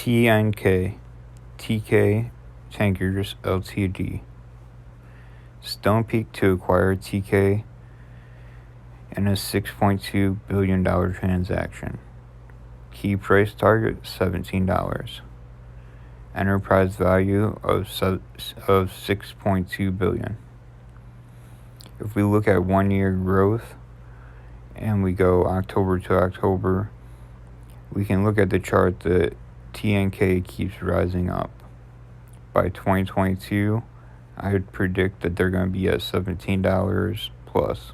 TNK Tankers Ltd. Stone Peak to acquire TK in a $6.2 billion transaction. Key price target $17. Enterprise value of $6.2 billion. If we look at 1 year growth and we go October to October, we can look at the chart that TNK keeps rising up. By 2022, I would predict that they're going to be at $17 plus.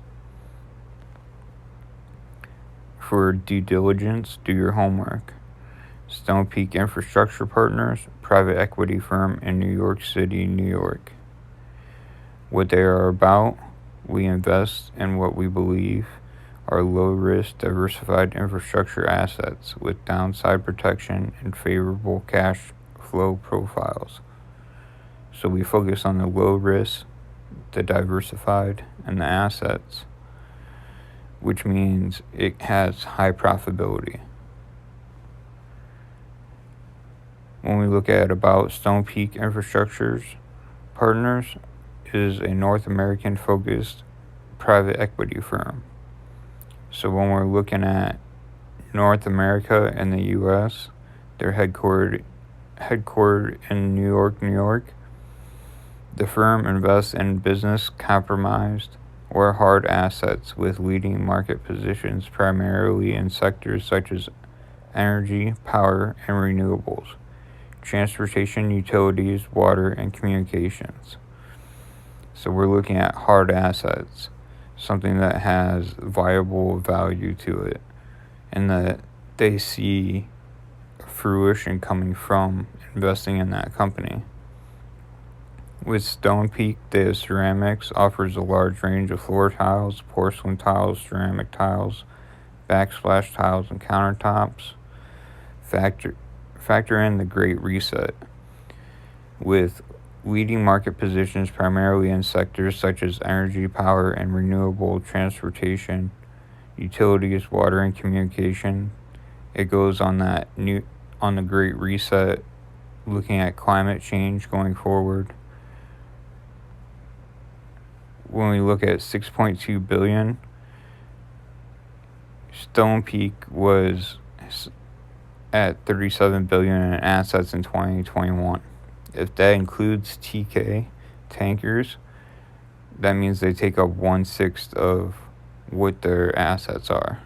For due diligence, do your homework. Stone Peak Infrastructure Partners, private equity firm in New York City, New York. What they are about: we invest in what we believe are low-risk, diversified infrastructure assets with downside protection and favorable cash flow profiles. So we focus on the low risk, the diversified, and the assets, which means it has high profitability. When we look at about Stone Peak Infrastructure Partners, is a North American focused private equity firm. So when we're looking at North America and the US, they're headquartered in New York, New York. The firm invests in business compromised or hard assets with leading market positions primarily in sectors such as energy, power, and renewables, transportation, utilities, water, and communications. So we're looking at hard assets, something that has viable value to it, and that they see fruition coming from investing in that company. With Stone Peak, the ceramics offers a large range of floor tiles, porcelain tiles, ceramic tiles, backsplash tiles, and countertops. Factor in the Great Reset. With leading market positions primarily in sectors such as energy, power, and renewable transportation, utilities, water, and communication, it goes on the Great Reset, looking at climate change going forward. When we look at $6.2 billion, Stone Peak was at $37 billion in assets in 2021. If that includes TK Tankers, that means they take up 1/6 of what their assets are.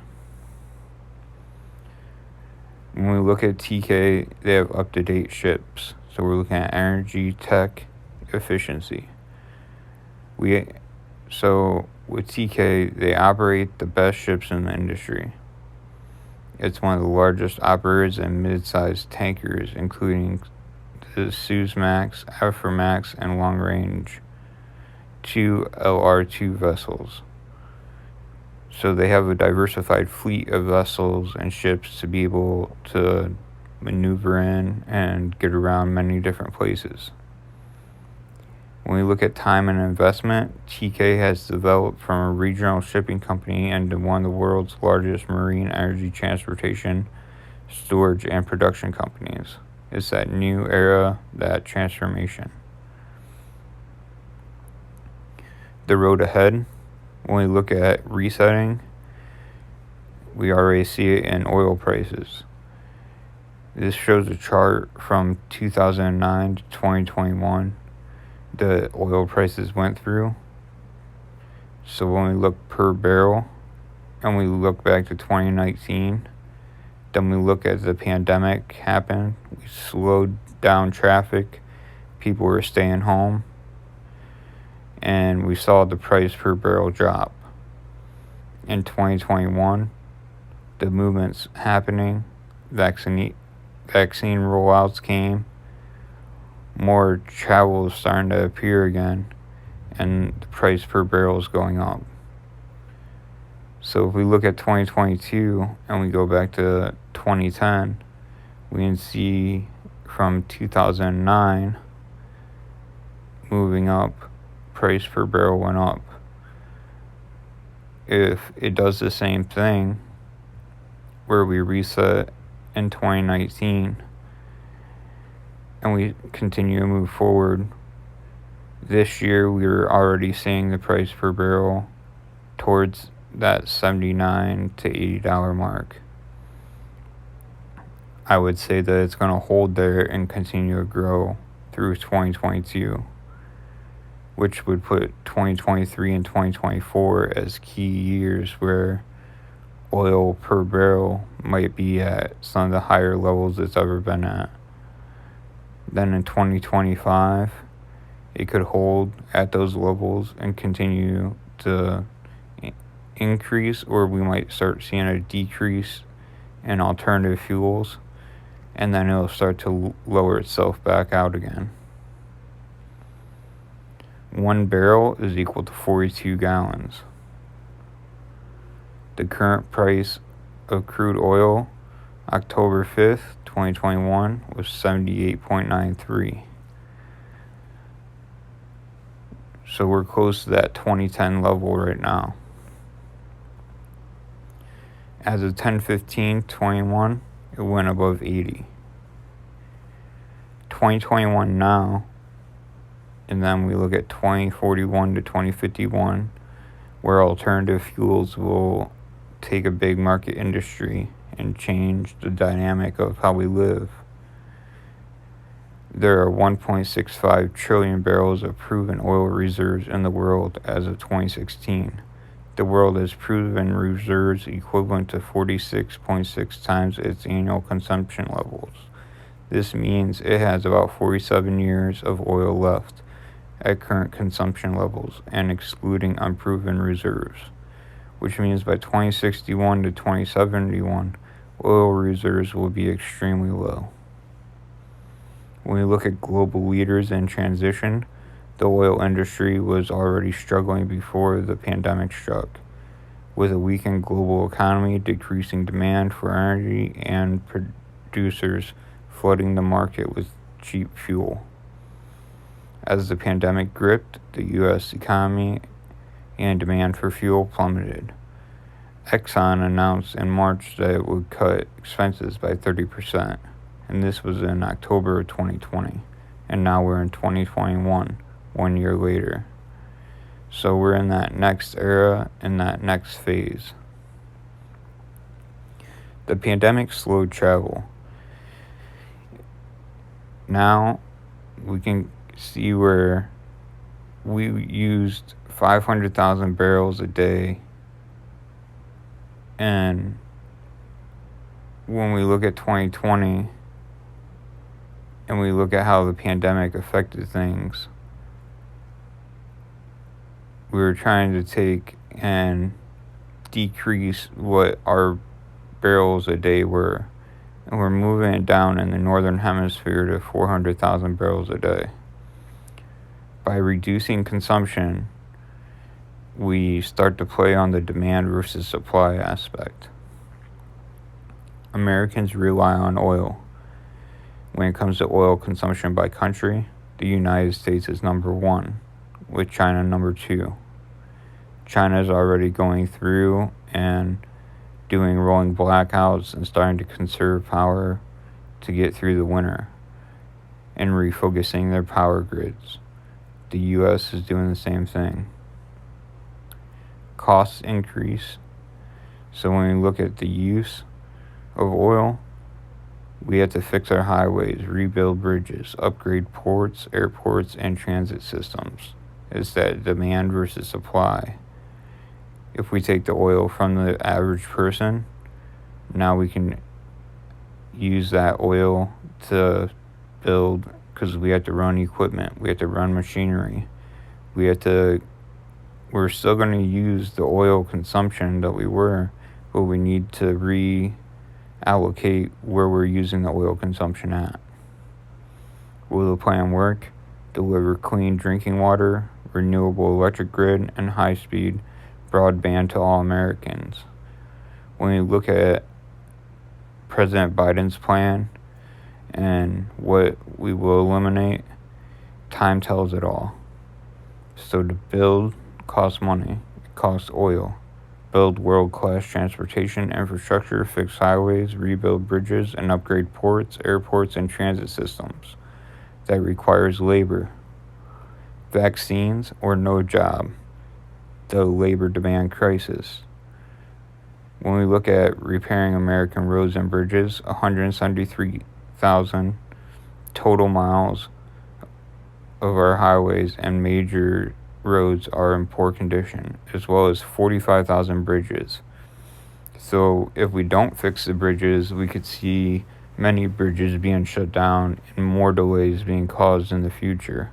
When we look at TK, they have up-to-date ships. So we're looking at energy, tech, efficiency. So with TK, they operate the best ships in the industry. It's one of the largest operators in mid-sized tankers, including the Suezmax, Aframax, and long-range 2 LR2 vessels. So they have a diversified fleet of vessels and ships to be able to maneuver in and get around many different places. When we look at time and investment, TK has developed from a regional shipping company into one of the world's largest marine energy transportation, storage, and production companies. It's that new era, that transformation. The road ahead, when we look at resetting, we already see it in oil prices. This shows a chart from 2009 to 2021. The oil prices went through. So when we look per barrel and we look back to 2019, then we look at the pandemic happened, we slowed down traffic, people were staying home, and we saw the price per barrel drop. In 2021, the movement's happening, vaccine rollouts came, more travel is starting to appear again, and the price per barrel is going up. So if we look at 2022 and we go back to 2010, we can see from 2009 moving up, price per barrel went up. If it does the same thing where we reset in 2019, and we continue to move forward, this year we're already seeing the price per barrel towards that $79 to $80 mark. I would say that it's going to hold there and continue to grow through 2022, which would put 2023 and 2024 as key years where oil per barrel might be at some of the higher levels it's ever been at. Then in 2025, it could hold at those levels and continue to increase, or we might start seeing a decrease in alternative fuels, and then it'll start to lower itself back out again. 1 barrel is equal to 42 gallons. The current price of crude oil, October 5th, 2021, was 78.93. So we're close to that 2010 level right now. As of 10/15/21, it went above 80. 2021 now, and then we look at 2041 to 2051, where alternative fuels will take a big market industry and change the dynamic of how we live. There are 1.65 trillion barrels of proven oil reserves in the world as of 2016. The world has proven reserves equivalent to 46.6 times its annual consumption levels. This means it has about 47 years of oil left at current consumption levels and excluding unproven reserves, which means by 2061 to 2071, oil reserves will be extremely low. When we look at global leaders in transition, the oil industry was already struggling before the pandemic struck, with a weakened global economy, decreasing demand for energy, and producers flooding the market with cheap fuel. As the pandemic gripped the U.S. economy and demand for fuel plummeted, Exxon announced in March that it would cut expenses by 30%, and this was in October of 2020, and now we're in 2021, 1 year later. So we're in that next era, in that next phase. The pandemic slowed travel. Now we can see where we used 500,000 barrels a day, and when we look at 2020 and we look at how the pandemic affected things, we were trying to take and decrease what our barrels a day were, and we're moving it down in the northern hemisphere to 400,000 barrels a day. By reducing consumption, we start to play on the demand versus supply aspect. Americans rely on oil. When it comes to oil consumption by country, the United States is number 1, with China number 2. China is already going through and doing rolling blackouts and starting to conserve power to get through the winter and refocusing their power grids. The U.S. is doing the same thing. Costs increase. So when we look at the use of oil, we have to fix our highways, rebuild bridges, upgrade ports, airports, and transit systems. It's that demand versus supply. If we take the oil from the average person, now we can use that oil to build, because we have to run equipment, we have to run machinery, we're still going to use the oil consumption that we were, but we need to reallocate where we're using the oil consumption at. Will the plan work? Deliver clean drinking water, renewable electric grid, and high-speed broadband to all Americans. When we look at President Biden's plan and what we will eliminate, time tells it all. So to build costs money, it costs oil. Build world-class transportation infrastructure, fix highways, rebuild bridges, and upgrade ports, airports, and transit systems. that requires labor. Vaccines or no job, the labor demand crisis. When we look at repairing American roads and bridges, 173,000 total miles of our highways and major roads are in poor condition, as well as 45,000 bridges. So if we don't fix the bridges, we could see many bridges being shut down and more delays being caused in the future.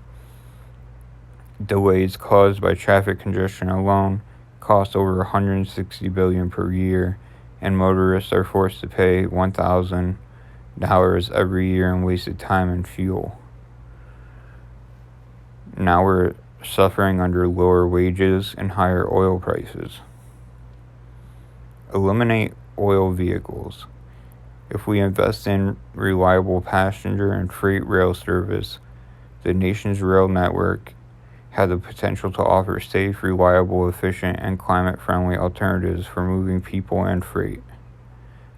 Delays caused by traffic congestion alone cost over $160 billion per year, and motorists are forced to pay $1,000 every year in wasted time and fuel. Now we're suffering under lower wages and higher oil prices. Eliminate oil vehicles. If we invest in reliable passenger and freight rail service, the nation's rail network has the potential to offer safe, reliable, efficient, and climate-friendly alternatives for moving people and freight.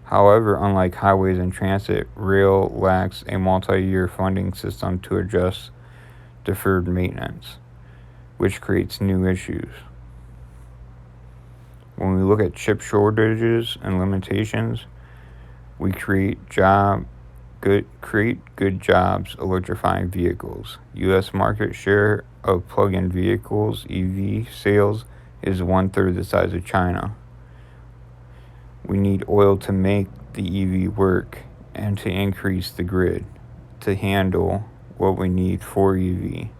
However, unlike highways and transit, rail lacks a multi-year funding system to address deferred maintenance, which creates new issues. When we look at chip shortages and limitations, we create good jobs electrifying vehicles. U.S. market share of plug-in vehicles, EV sales, is 1/3 the size of China. We need oil to make the EV work and to increase the grid to handle what we need for EV.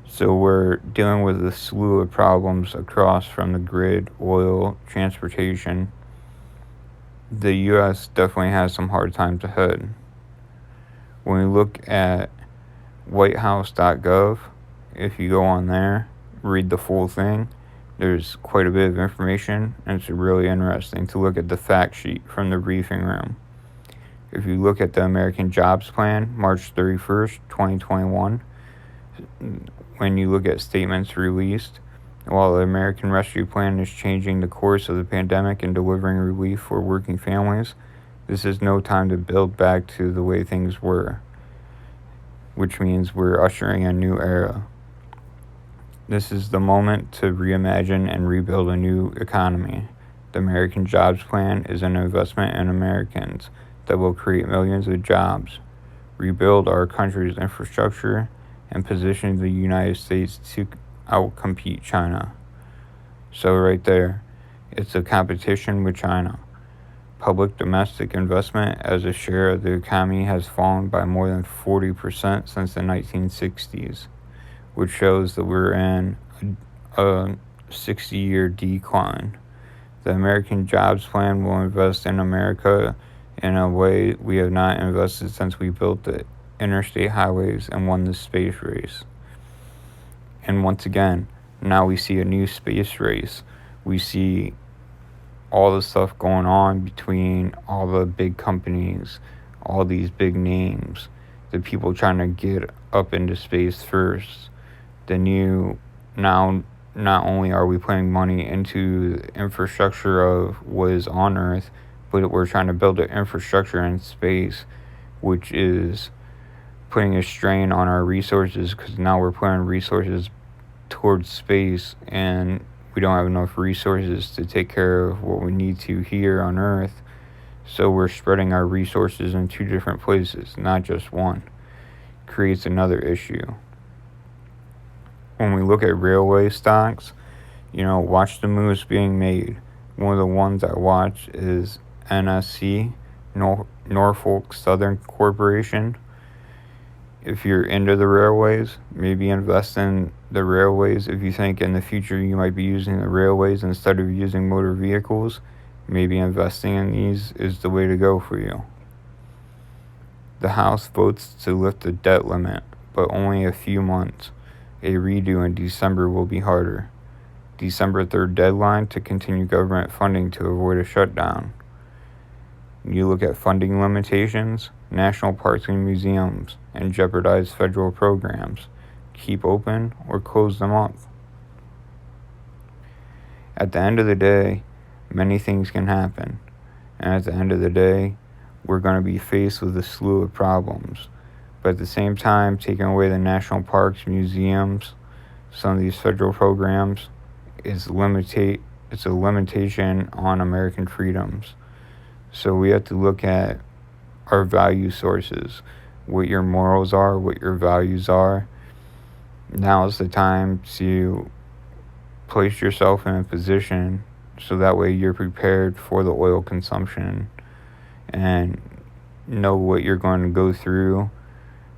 So we're dealing with a slew of problems across from the grid, oil, transportation. The U.S. definitely has some hard times ahead. When we look at whitehouse.gov, if you go on there, read the full thing, there's quite a bit of information, and it's really interesting to look at the fact sheet from the briefing room. If you look at the American Jobs Plan, March 31st, 2021, when you look at statements released, while the American Rescue Plan is changing the course of the pandemic and delivering relief for working families, this is no time to build back to the way things were, which means we're ushering a new era. This is the moment to reimagine and rebuild a new economy. The American Jobs Plan is an investment in Americans that will create millions of jobs, rebuild our country's infrastructure, and position the United States to outcompete China. So right there, it's a competition with China. Public domestic investment as a share of the economy has fallen by more than 40% since the 1960s, which shows that we're in a 60-year decline. The American Jobs Plan will invest in America in a way we have not invested since we built the interstate highways and won the space race. And once again, now we see a new space race. We see all the stuff going on between all the big companies, all these big names, the people trying to get up into space first. Now not only are we putting money into the infrastructure of what is on Earth, but we're trying to build an infrastructure in space, which is putting a strain on our resources, because now we're putting resources towards space and we don't have enough resources to take care of what we need to here on Earth. So we're spreading our resources in two different places, not just one. Creates another issue. When we look at railway stocks, watch the moves being made. One of the ones I watch is NSC, Norfolk Southern Corporation. If you're into the railways, maybe invest in the railways. If you think in the future you might be using the railways instead of using motor vehicles, maybe investing in these is the way to go for you. The House votes to lift the debt limit, but only a few months. A redo in December will be harder. December 3rd deadline to continue government funding to avoid a shutdown. You look at funding limitations, national parks and museums, and jeopardize federal programs. Keep open or close them up. At the end of the day, many things can happen. And at the end of the day, we're going to be faced with a slew of problems. But at the same time, taking away the national parks, museums, some of these federal programs it's a limitation on American freedoms. So we have to look at our value sources, what your morals are, what your values are. Now is the time to place yourself in a position so that way you're prepared for the oil consumption and know what you're going to go through.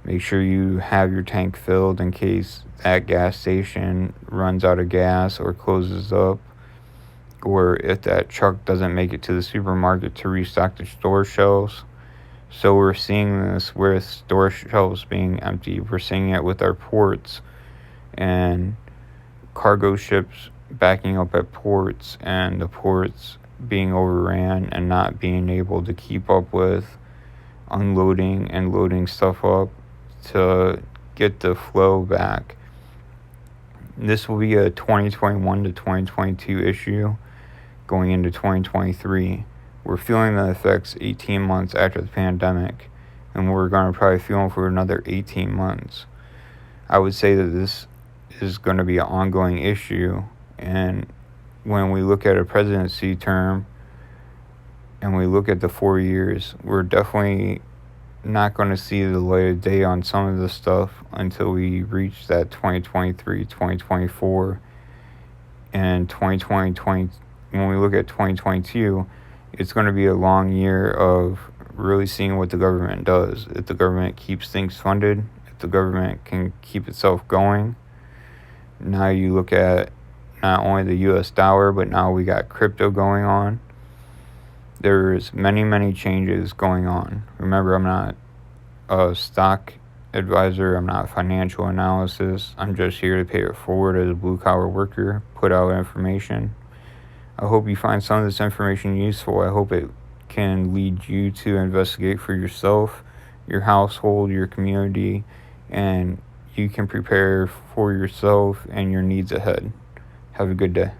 Make sure you have your tank filled in case that gas station runs out of gas or closes up, or if that truck doesn't make it to the supermarket to restock the store shelves. So we're seeing this with store shelves being empty. We're seeing it with our ports and cargo ships backing up at ports and the ports being overran and not being able to keep up with unloading and loading stuff up to get the flow back. This will be a 2021 to 2022 issue going into 2023. We're feeling the effects 18 months after the pandemic, and we're going to probably feel them for another 18 months. I would say that this is going to be an ongoing issue, and when we look at a presidency term and we look at the 4 years, we're definitely not going to see the light of day on some of this stuff until we reach that 2023, 2024, and 2020. When we look at 2022, it's going to be a long year of really seeing what the government does. If the government keeps things funded, if the government can keep itself going. Now you look at not only the US dollar, but now we got crypto going on. There's many changes going on. Remember, I'm not a stock advisor. I'm not financial analysis. I'm just here to pay it forward as a blue-collar worker, put out information. I hope you find some of this information useful. I hope it can lead you to investigate for yourself, your household, your community, and you can prepare for yourself and your needs ahead. Have a good day.